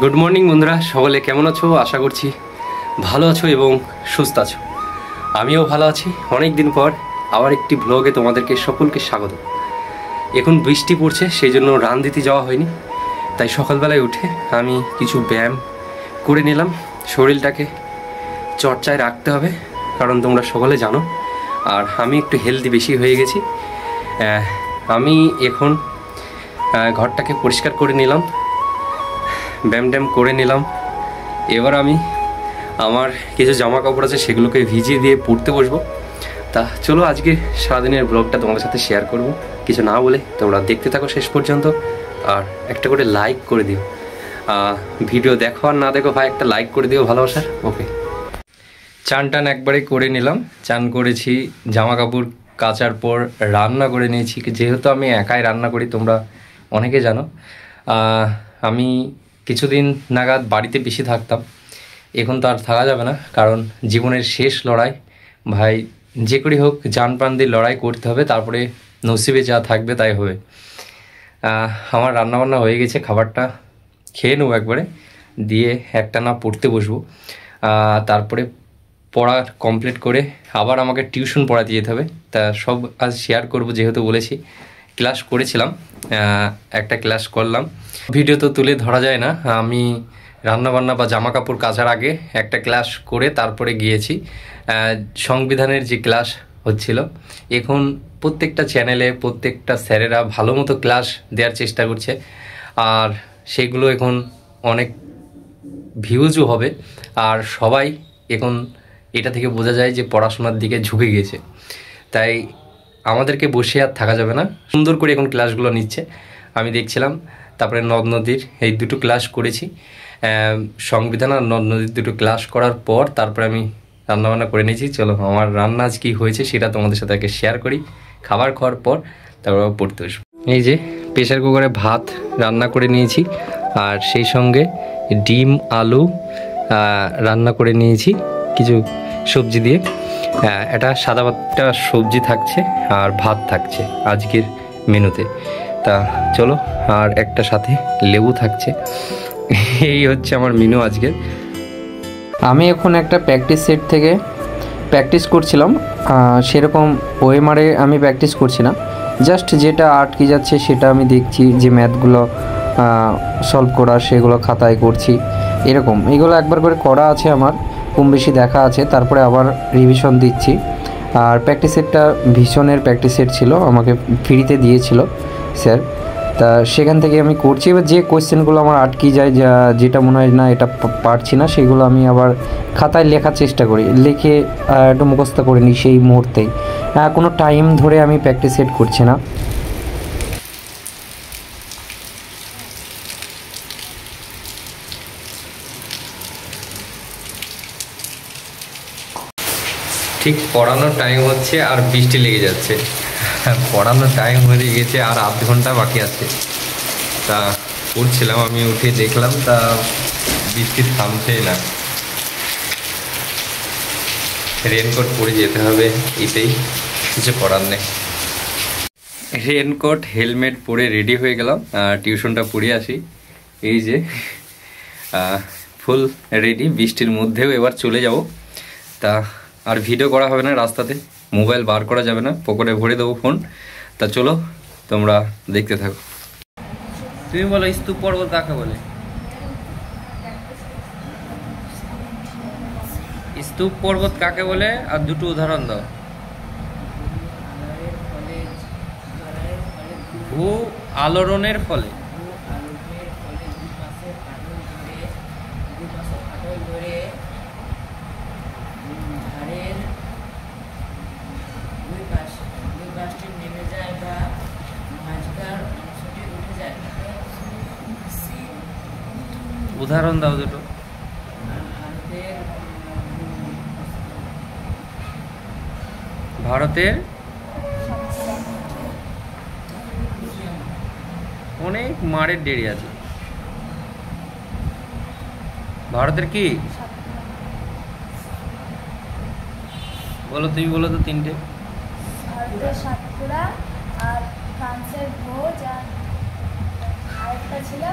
Good morning বন্ধুরা, সকলে কেমন আছো? আশা করছি ভালো আছো এবং সুস্থ আছো। আমিও ভালো আছি। অনেক দিন পর আবার একটি ব্লগে তোমাদেরকে সকলকে স্বাগত। এখন বৃষ্টি পড়ছে, সেই জন্য রান দিতে যাওয়া হয়নি, তাই সকালবেলায় উঠে আমি কিছু ব্যায়াম করে নিলাম। শরীরটাকে চর্চায় রাখতে হবে, কারণ তোমরা সকলে জানো। আর আমি একটু হেলদি বেশি হয়ে গেছি। আমি এখন ঘরটাকে পরিষ্কার করে নিলাম, ব্যায়াম করে নিলাম। এবার আমি আমার কিছু জামা কাপড় আছে, সেগুলোকে ভিজিয়ে দিয়ে পরতে বসবো। তা চলো আজকে সারাদিনের ব্লগটা তোমাদের সাথে শেয়ার করব। কিছু না বলে তোমরা দেখতে থাকো শেষ পর্যন্ত, আর একটা করে লাইক করে দিও। ভিডিও দেখো আর না দেখো ভাই, একটা লাইক করে দিও ভালোবাসার। ওকে, চান টান একবারে করে নিলাম। চান করেছি, জামা কাপড় কাচার পর রান্না করে নিয়েছি। যেহেতু আমি একাই রান্না করি, তোমরা অনেকে জানো। আমি কিছুদিন নাগাদ বাড়িতে বেশি থাকতাম, এখন তো আর থাকা যাবে না, কারণ জীবনের শেষ লড়াই ভাই। যে করেই হোক জান প্রাণ দিয়ে লড়াই করতে হবে, তারপরে নসিবে যা থাকবে তাই হবে। আমার রান্নাবান্না হয়ে গেছে, খাবারটা খেয়ে নেবো একবারে, দিয়ে একটানা পড়তে বসবো। তারপরে পড়া কমপ্লিট করে আবার আমাকে টিউশন পড়াতে যেতে হবে। তা সব আজ শেয়ার করব, যেহেতু বলেছি। ক্লাস করেছিলাম, একটা ক্লাস করলাম। ভিডিও তো তুলে ধরা যায় না। আমি রান্নাবান্না বা জামা কাপড় কাচার আগে একটা ক্লাস করে তারপরে গিয়েছি। সংবিধানের যে ক্লাস হচ্ছিল, এখন প্রত্যেকটা চ্যানেলে প্রত্যেকটা স্যারেরা ভালো মতো ক্লাস দেওয়ার চেষ্টা করছে, আর সেগুলো এখন অনেক ভিউজও হবে। আর সবাই এখন এটা থেকে বোঝা যায় যে পড়াশোনার দিকে ঝুঁকে গিয়েছে। তাই আমাদেরকে বসে আর থাকা যাবে না, সুন্দর করে এখন ক্লাসগুলো নিচ্ছে। আমি দেখছিলাম। তারপরে নদ নদীর এই দুটো ক্লাস করেছি, সংবিধান আর নদ নদীর দুটো ক্লাস করার পর তারপরে আমি রান্নাবান্না করে নিয়েছি। চলো আমার রান্না আজ কী হয়েছে সেটা তোমাদের সাথে আগে শেয়ার করি। খাবার খাওয়ার পর তারপর পড়তে বসবো। এই যে প্রেশার কুকারে ভাত রান্না করে নিয়েছি, আর সেই সঙ্গে ডিম আলু রান্না করে নিয়েছি কিছু সবজি দিয়ে। এটা সাদা ভাতটা সবজি থাকছে আর ভাত থাকছে আজকের মেনুতে। তা চলো, আর একটা সাথে লেবু থাকছে। এই হচ্ছে আমার মেনু আজকের। আমি এখন একটা প্র্যাকটিস সেট থেকে প্র্যাকটিস করছিলাম। সেরকম ওএমআরে আমি প্র্যাকটিস করছি না, জাস্ট যেটা আটকে যাচ্ছে সেটা আমি দেখছি, যে ম্যাথগুলো সলভ করা সেগুলো খাতায় করছি। এরকম এগুলো একবার করে করা আছে, আমার কম বেশি দেখা আছে, তারপরে আবার রিভিশন দিচ্ছি। আর প্র্যাকটিস সেটটা ভীষণের প্র্যাকটিস সেট ছিল, আমাকে ফ্রিতে দিয়েছিল স্যার। তা সেখান থেকে আমি করছি। এবার যে কোয়েশ্চেনগুলো আমার আটকে যায়, যেটা মনে হয় না এটা পারছি না, সেগুলো আমি আবার খাতায় লেখার চেষ্টা করি, লিখে একটু মুখস্থ করে নিই সেই মুহূর্তেই। কোনো টাইম ধরে আমি প্র্যাকটিস সেট করছি না। ঠিক পড়ানোর টাইম হচ্ছে আর বৃষ্টি লেগে যাচ্ছে। পড়ানোর টাইম হয়ে গেছে আর আধ ঘন্টা বাকি আছে। তা পড়ছিলাম, আমি উঠে দেখলাম তা বৃষ্টি থামছেই না। রেনকোট পরে যেতে হবে, এতেই কিছু করার নেই। রেনকোট হেলমেট পরে রেডি হয়ে গেলাম, টিউশনটা পড়ে আসি। এই যে ফুল রেডি, বৃষ্টির মধ্যেও এবার চলে যাব। তা আর ভিডিও করা হবে না, রাস্তাতে মোবাইল বার করা যাবে না, পকেটে ভরে দেবো ফোন। তা চলো তোমরা দেখতে থাকো। তুমি বলো স্তূপ পর্বত কাকে বলে? স্তূপ পর্বত কাকে বলে আর দুটো উদাহরণ দাও। ভূ আলোড়নের ফলে উদাহরণ দাও দুটো। ভারতের অনেক মারের ডেরি আছে। ভারতের কি বলো, তুমি বলো তো তিনটে। ভারতের সাতপুরা, আর ফ্রান্সের ভোজ, আর আরেকটা ছিল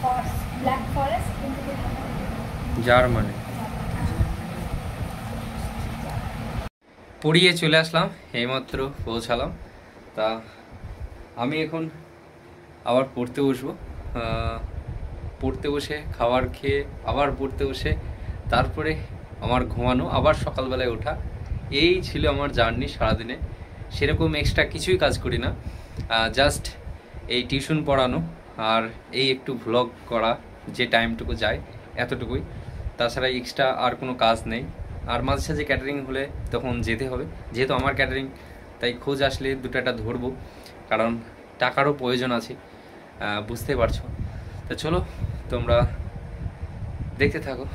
ব্ল্যাক ফরেস্ট কিন্তু জার্মানি। পড়িয়ে চলে আসলাম, এইমাত্র পৌঁছালাম। তা আমি এখন আবার পড়তে বসবো। পড়তে বসে খাবার খেয়ে আবার পড়তে বসে তারপরে আমার ঘুমানো, আবার সকালবেলায় ওঠা, এই ছিল আমার জার্নি সারাদিনে। সেরকম এক্সট্রা কিছুই কাজ করি না, জাস্ট এই টিউশন পড়ানো আর এই একটু ভ্লগ করা, যে টাইমটুকু যায় এতটুকুই। তাছাড়া এক্সট্রা আর কোনো কাজ নেই। আর মাঝে সাঝে ক্যাটারিং হলে তখন যেতে হবে, যেহেতু আমার ক্যাটারিং, তাই খোঁজ আসলে দুটাটা ধরবো, কারণ টাকারও প্রয়োজন আছে, বুঝতে পারছো। তো চলো তোমরা দেখতে থাকো।